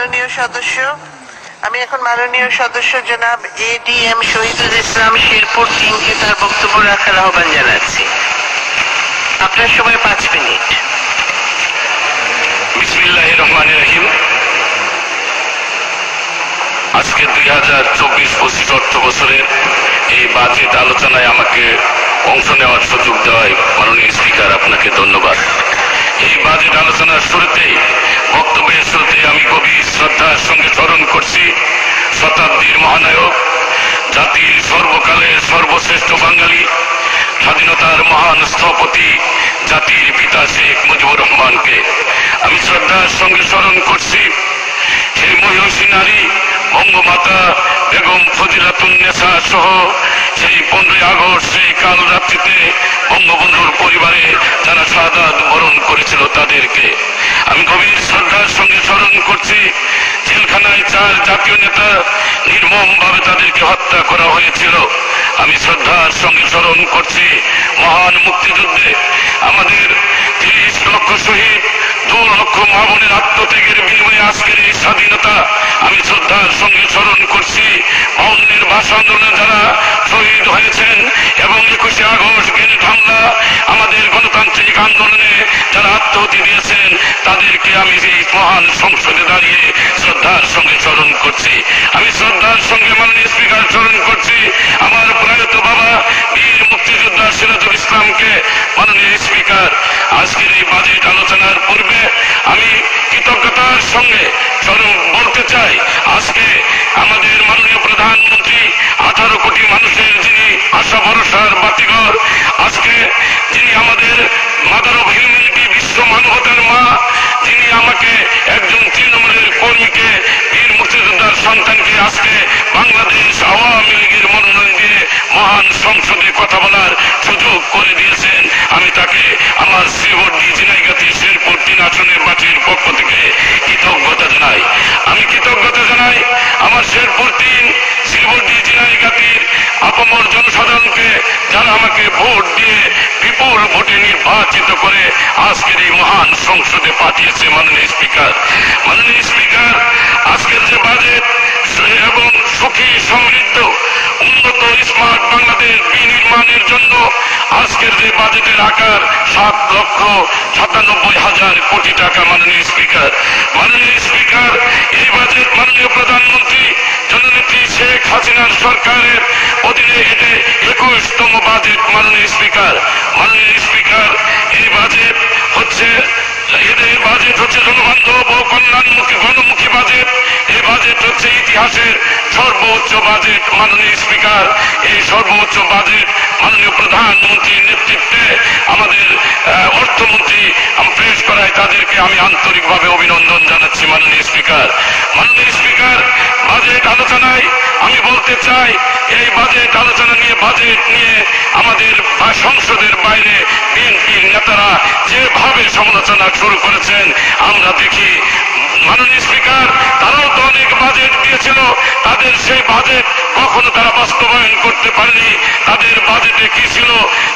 মাননীয় সদস্য, আমি এখন মাননীয় সদস্য জনাব ADM শহীদুল ইসলাম শেরপুর 3কে তার বক্তব্য রাখার আহ্বান জানাচ্ছি। আপনার সময় 5 মিনিট। বিসমিল্লাহির রহমানির রহিম। আজকে 2024-25 অর্থ বছরের এই বাজেট আলোচনায় আমাকে অংশ নেওয়ার সুযোগ দেওয়ায় মাননীয় স্পিকার, আপনাকে ধন্যবাদ। এই বাজেট আলোচনার শুরুতেই, বক্তব্যের শুরুতেই আমি গভীর শ্রদ্ধার সঙ্গে স্মরণ করছি শতাব্দীর মহানায়ক, জাতির সর্বকালের সর্বশ্রেষ্ঠ বাঙালি, স্বাধীনতার মহান স্থপতি, জাতির পিতা শেখ মুজিবুর রহমানকে। আমি শ্রদ্ধার সঙ্গে স্মরণ করছি সেই মহিষী নারী বঙ্গমাতা বেগম ফজিলাতুন্নেসা সহ সেই 15ই আগস্ট সেই কাল রাত্রিতে বঙ্গবন্ধুর পরিবারে যারা শাহাদাত বরণ করেছিল তাদেরকে। আমি গভীর শ্রদ্ধার সঙ্গে স্মরণ করছি জেলখানায় 4 জাতীয় নেতা নির্মমভাবে তাদেরকে হত্যা করা হয়েছিল। আমি শ্রদ্ধার সঙ্গে স্মরণ করছি মহান মুক্তিযুদ্ধে আমাদের 30 লক্ষ শহীদ, 2 লক্ষ মা বোনের আত্মত্যাগের বিনিময়ে আজকের এই স্বাধীনতা। আমি শ্রদ্ধার সঙ্গে স্মরণ করছি 52-এর ভাষা আন্দোলনে যারা শহীদ হয়েছেন এবং 21শে আগস্ট গ্রেনেড হামলা আমাদের গণতান্ত্রিক আন্দোলনে যারা আত্মহতি দিয়েছেন তাদেরকে আমি এই মহান সংসদে দাঁড়িয়ে শ্রদ্ধার সঙ্গে স্মরণ করছি। আমি শ্রদ্ধার সঙ্গে মাননীয় স্পিকার স্মরণ করছি আমার প্রয়াত বাবা বীর মুক্তিযোদ্ধা সিরাজুল ইসলামকে। মাননীয় স্পিকার, আজকের এই বাজেট আলোচনার পূর্বে আমি কৃতজ্ঞতার সঙ্গে বলতে চাই, আজকে আমাদের মাননীয় প্রধানমন্ত্রী 18 কোটি মানুষের যিনি আশা ভরসার বাতিঘর, আজকে যিনি আমাদের মাদার অফ হিউম্যানিটি, বিশ্ব মানবতার মা, যিনি আমাকে একজন তৃণমূলের কর্মীকে, বীর মুক্তিযোদ্ধার সন্তানকে আজকে বাংলাদেশ আওয়ামী লীগের মনোনয়ন দিয়ে মহান সংসদে কথা বলার সুযোগ করে দিয়েছেন, আমি তাকে আমার শ্রীবর্দী ঝিনাইগাতি শেরপুর 3 আসনের মাটির পক্ষ থেকে কৃতজ্ঞতা জানাই। আমি কৃতজ্ঞতা জানাই আমার শেরপুর 3 শ্রীবর্দী ঝিনাইগাতির আপামর জনসাধারণকে, যারা আমাকে ভোট দিয়ে বিপুল ভোটে নির্বাচিত করে আজকের এই মহান সংসদে পাঠিয়েছে। মাননীয় স্পিকার, আজকের যে বাজেট এবং সুখী সমৃদ্ধ উন্নত স্মার্ট বাংলাদেশ বিনির্মাণের জন্য আজকের যে বাজেটের আকার 7,97,000 কোটি টাকা। মাননীয় স্পিকার, এই বাজেট মাননীয় প্রধানমন্ত্রী জননেত্রী শেখ হাসিনার সরকারের অধীনে এটি 21তম বাজেট। মাননীয় স্পিকার, এই বাজেট হচ্ছে জনবান্ধব ও কল্যাণমুখী গণমুখী বাজেট। এই বাজেট হচ্ছে ইতিহাসের সর্বোচ্চ বাজেট। মাননীয় স্পিকার, এই সর্বোচ্চ বাজেট মাননীয় প্রধানমন্ত্রীর নেতৃত্বে আমাদের অর্থমন্ত্রী পেশ করায় তাদেরকে আমি আন্তরিকভাবে অভিনন্দন জানাচ্ছি। মাননীয় স্পিকার, বাজেট আলোচনায় আমি বলতে চাই, এই বাজেট আলোচনা নিয়ে আমাদের সংসদের বাইরে বিএনপির নেতারা যেভাবে সমালোচনা শুরু করেছেন আমরা দেখি। মাননীয় স্পিকার, তারাও তো অনেক বাজেট দিয়েছিল, তাদের সেই বাজেট কখনো তারা বাস্তবায়ন করতে পারেনি। তাদের বাজেটে কি ছিল?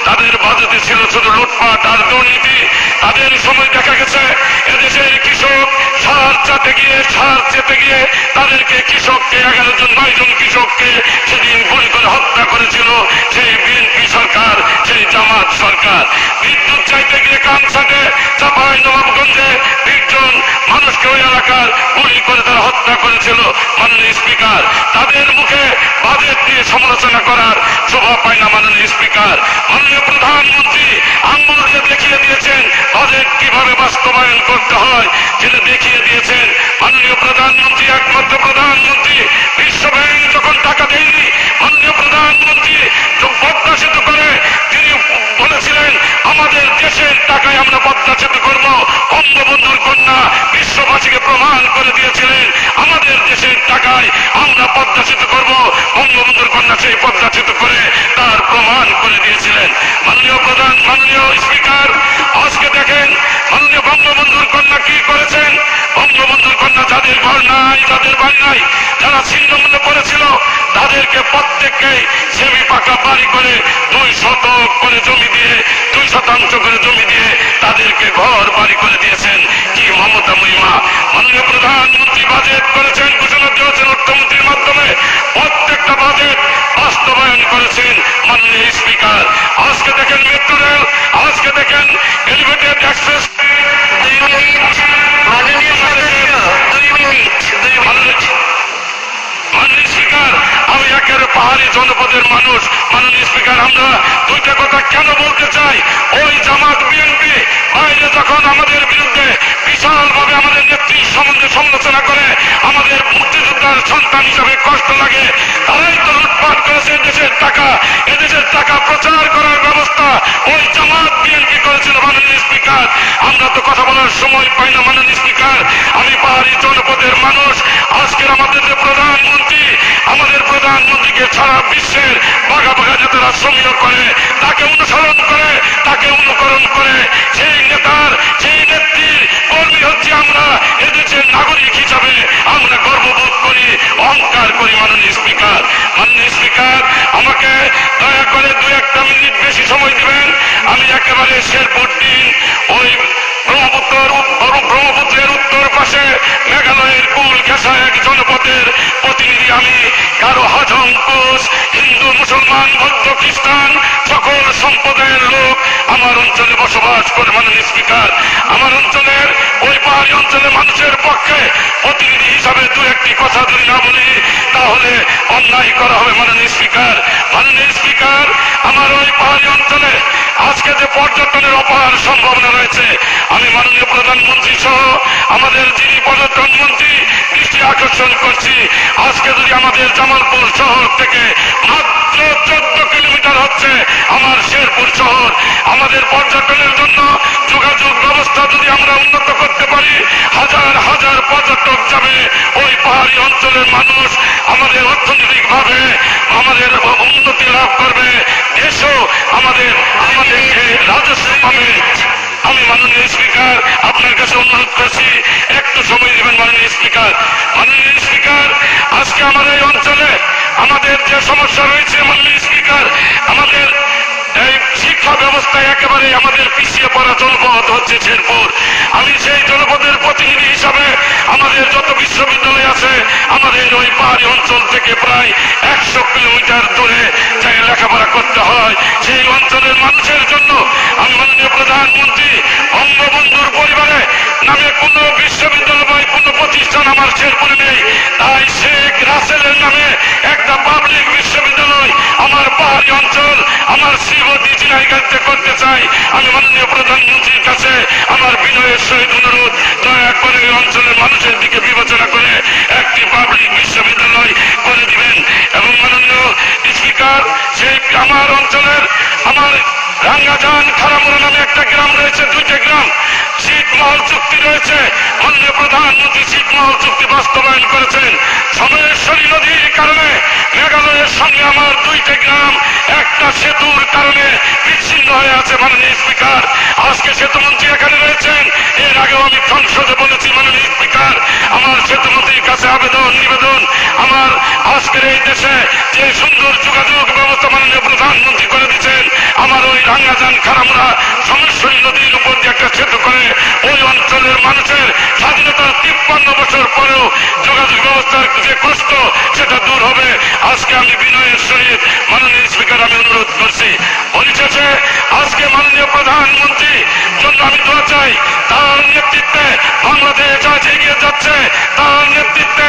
তাদের বাজেটে ছিল শুধু লুটপাট আর দুর্নীতি। তাদের সময় দেখা গেছে এদেশের কৃষক সার চেতে গিয়ে তাদেরকে কৃষককে 9 জন কৃষককে সেদিন গুলি করে হত্যা করেছিল সেই বিএনপি সরকার, সেই জামাত সরকার। বিদ্যুৎ চাইতে গিয়ে কানসাটে চাঁপাইনবাবগঞ্জে 20 জন মানুষকে ওই এলাকার গুলি করে তারা হত্যা করেছিল। মাননীয় স্পিকার, তাদের মুখে বাজেট নিয়ে সমালোচনা করার শোভা পায় না। মাননীয় স্পিকার, মাননীয় প্রধানমন্ত্রী আঙ্গুল দিয়ে দেখিয়ে দিয়েছেন বাজেট কিভাবে বাস্তবায়ন করতে হয়, যেটা দেখিয়ে দিয়েছেন। মাননীয় প্রধানমন্ত্রী, একমাত্র প্রধানমন্ত্রী, বিশ্বব্যাংক যখন টাকা দেয়নি, মাননীয় প্রধানমন্ত্রী পদ্মা সেতু করে তিনি বলেছিলেন আমাদের দেশের টাকায় আমরা পদ্মা সেতু করব। বঙ্গবন্ধুর কন্যা বিশ্ববাসীকে প্রমাণ করে দিয়েছিলেন আমাদের দেশের টাকায় আমরা পদ্মা সেতু করব। বঙ্গবন্ধুর কন্যা সেই পদ্মা সেতু করে তার প্রমাণ করে দিয়েছিলেন। মাননীয় স্পিকার, আজকে দেখেন মাননীয় বঙ্গবন্ধুর কন্যা কি করেছেন। বঙ্গবন্ধুর কন্যা যাদের ঘর নাই, যাদের বাড়ি নাই, যারা ছিন্নমূল্যে পড়েছিল তাদেরকে প্রত্যেককে সেমি পাকা বাড়ি করে 2 শতক করে জমি দিয়ে 2 শতাংশ করে জমি দিয়ে তাদেরকে ঘর বাড়ি করে দিয়েছেন। কি মমতা মহিমা! মাননীয় প্রধানমন্ত্রী বাজেট জনপদের মানুষ। মাননীয় স্পিকার, আমরা দুইটা কথা কেন বলতে চাই। ওই জামাত বিএনপি বাইরে যখন আমাদের বিরুদ্ধে বিশালভাবে আমাদের নেত্রী সম্বন্ধে সমালোচনা করে, আমাদের মুক্তিযোদ্ধার সন্তান হিসাবে কষ্ট লাগে। তারাই তো লুটপাট করেছে দেশের টাকা, এদেশের টাকা প্রচার করার ব্যবস্থা ওই জামাত বিএনপি করেছিল। মাননীয় স্পিকার, আমরা তো কথা বলার সময় পাই না। মাননীয় স্পিকার, আমি পাহাড়ি জনপদের মানুষ। আজকের আমাদের যে প্রধানমন্ত্রী, আমাদের প্রধানমন্ত্রীকে সারা বিশ্বের বাঘা বাঘা নেতারা সমীহ করে, তাকে অনুসরণ করে, তাকে অনুকরণ করে। সেই নেতার, সেই নেত্রীর কর্মী হচ্ছে আমরা। এদেশের নাগরিক হিসাবে আমরা গর্ববোধ করি, অহংকার করি। মাননীয় স্পিকার, মাননীয় স্পিকার, আমাকে দয়া করে 2-1 মিনিট বেশি সময় দিবেন। আমি একেবারে শেরপুর 3 ওই ব্রহ্মপুত্রের উত্তর পাশে মেঘালয়ের কুল ঘেঁষা এক জনপদের প্রতিনিধি। আমি কারো হাজং কোচ, হিন্দু, মুসলমান, বৌদ্ধ, খ্রিস্টান সকল সম্প্রদায়ের লোক আমার অঞ্চলে বসবাস করে। মাননীয় স্পিকার, আমার অঞ্চলের ওই পাহাড়ি অঞ্চলের মানুষের পক্ষে প্রতিনিধি হিসাবে 2-1টি কথা যদি না বলি তাহলে অন্যায় করা হবে। মাননীয় স্পিকার, মাননীয় স্পিকার, আমার ওই পাহাড়ি অঞ্চলে আজকে যে পর্যটনের অপার সম্ভাবনা রয়েছে, আমি মাননীয় প্রধানমন্ত্রী সহ আমাদের যিনি পর্যটন মন্ত্রী দৃষ্টি আকর্ষণ করছি। আজকে যদি আমাদের জামালপুর শহর থেকে মাত্র 14 কিলোমিটার হচ্ছে আমার শেরপুর শহর, আমাদের পর্যটনের জন্য যোগাযোগ ব্যবস্থা যদি আমরা উন্নত করতে পারি, হাজার হাজার পর্যটক যাবে ওই পাহাড়ি অঞ্চলের মানুষ। আমাদের অর্থনৈতিক ভাবে আমাদের উন্নতি লাভ করবে, দেশও আমাদের রাজস্ব পাবে। আমি মাননীয় স্পিকার আপনার কাছে অনুরোধ করছি একটু সময় দেবেন। মাননীয় স্পিকার, মাননীয় স্পিকার, আজকে আমার এই অঞ্চলে আমাদের যে সমস্যা রয়েছে, মাননীয় স্পিকার, আমাদের এই শিক্ষা ব্যবস্থায় একেবারে আমাদের পিছিয়ে পড়া জনপদ হচ্ছে শেরপুর। আমি সেই জনপদের প্রতিনিধি হিসাবে আমাদের যত বিশ্ববিদ্যালয় আছে আমাদের ওই পাহাড়ি অঞ্চল থেকে প্রায় 100 কিলোমিটার দূরে যাই লেখাপড়া করতে হয়। সেই অঞ্চলের মানুষের জন্য আমি মাননীয় প্রধানমন্ত্রী বঙ্গবন্ধুর পরিবারে নামে কোন বিশ্ববিদ্যালয় বা কোন প্রতিষ্ঠান আমার শেরপুরে নেই, তাই শেখ রাসেলের নামে একটা পাবলিক বিশ্ববিদ্যালয় আমার পাহাড়ি অঞ্চল, আমার শ্রীমতী চিনাইগাঁতে করতে চাই। আমি মাননীয় প্রধানমন্ত্রীর কাছে আমার বিনয়ের সহিত অনুরোধ, দয়া করে এই অঞ্চলের মানুষের দিকে বিবেচনা করে একটি পাবলিক বিশ্ববিদ্যালয় করে দিবেন। এবং মাননীয় স্পিকার, সেই আমার অঞ্চলের আমার রাঙ্গাজান খারামুরা নামে একটা গ্রাম রয়েছে, 2টা গ্রাম ছিটমহল চুক্তি রয়েছে। মাননীয় প্রধানমন্ত্রী ছিটমহল চুক্তি বাস্তবায়ন করেছেন। সময়েশ্বরী নদীর কারণে মেঘালয়ের সঙ্গে আমার 2টা গ্রাম একটা সেতুর কারণে বিচ্ছিন্ন হয়ে আছে। মাননীয় স্পিকার, আজকে সেতুমন্ত্রী এখানে রয়েছেন, এর আগেও আমি সংসদে বলেছি। মাননীয় স্পিকার, আমার সেতুমন্ত্রীর কাছে আবেদন নিবেদন, আমার আজকের এই দেশে যে সুন্দর যোগাযোগ ব্যবস্থা মাননীয় প্রধানমন্ত্রী করে দিচ্ছেন, আমার ওই রাঙ্গাজান খারামুরা সময়েশ্বরী নদীর উপর যে একটা সেতু করে ওই অঞ্চলের মানুষের স্বাধীনতার 53 বছর পরেও যোগাযোগ ব্যবস্থার যে কষ্ট সেটা দূর হবে। আজকে আমি বিনয়ের সহিত মাননীয় স্পিকার আমি অনুরোধ করছি। পরিশেষে আজকে মাননীয় প্রধানমন্ত্রী জন্য আমি দোয়া চাই, তার নেতৃত্বে বাংলাদেশ আজ এগিয়ে যাচ্ছে, তার নেতৃত্বে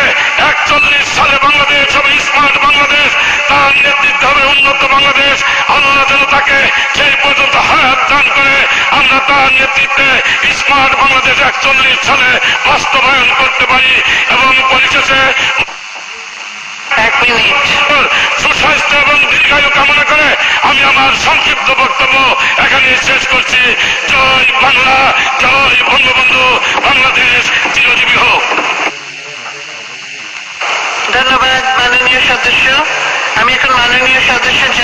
41 সালে বাংলাদেশ হবে স্মার্ট বাংলাদেশ, তার নেতৃত্বে হবে উন্নত বাংলাদেশ। আল্লাহ যেন তাকে সেই পর্যন্ত হায়াত দান করে আমরা তার নেতৃত্বে স্মার্ট বাংলাদেশ 41 সালে বাস্তবায়ন করতে পারি। এবং পরিশেষে 1 মিনিট। সুস্বাস্থ্য এবং দীর্ঘায়ু কামনা করে আমি আমার সংক্ষিপ্ত বক্তব্য এখানে শেষ করছি। জয় বাংলা, জয় বঙ্গবন্ধু, বাংলাদেশ চিরজীবী হোক। ধন্যবাদ মাননীয় সদস্য। আমি এখন মাননীয় সদস্য